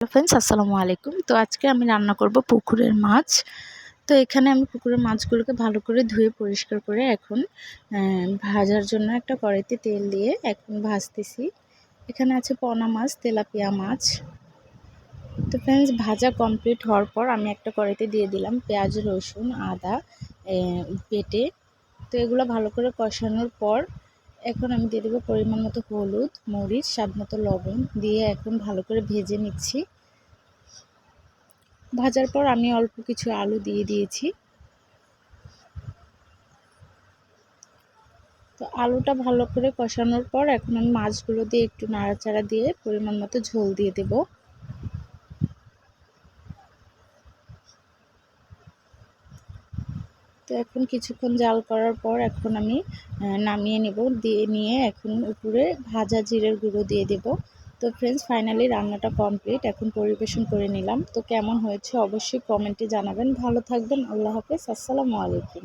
Hello friends, আসসালামু আলাইকুম। তো আজকে আমি রান্না করব পুকুরের মাছ। তো এখানে আমি পুকুরের মাছগুলোকে ভালো করে ধুয়ে পরিষ্কার করে এখন ভাজার জন্য একটা কড়াইতে তেল দিয়ে এখন ভাজতেছি। এখানে আছে পোনা মাছ, তেলাপিয়া মাছ। তো ফ্রেন্ডস, ভাজা কমপ্লিট হওয়ার পর আমি একটা কড়াইতে দিয়ে দিলাম পেঁয়াজ, রসুন, আদা বেটে। তো এগুলো ভালো করে কষানোর পর এখন আমি দিয়ে দেবো পরিমাণ মতো হলুদ, মরিচ, স্বাদ মতো লবণ দিয়ে এখন ভালো করে ভেজে নিচ্ছি। ভাজার পর আমি অল্প কিছু আলু দিয়ে দিয়েছি। তো আলুটা ভালো করে কষানোর পর এখন আমি মাছগুলো দিয়ে একটু নাড়াচাড়া দিয়ে পরিমাণ মতো ঝোল দিয়ে দেব। তো এখন কিছুক্ষণ জাল করার পর এখন আমি নামিয়ে নেব। দিয়ে নিয়ে এখন উপরে ভাজা জিরের গুঁড়ো দিয়ে দেব। তো ফ্রেন্ডস, ফাইনালি রান্নাটা কমপ্লিট। এখন পরিবেশন করে নিলাম। তো কেমন হয়েছে অবশ্যই কমেন্টে জানাবেন। ভালো থাকবেন। আল্লাহ হাফেজ। আসসালামু আলাইকুম।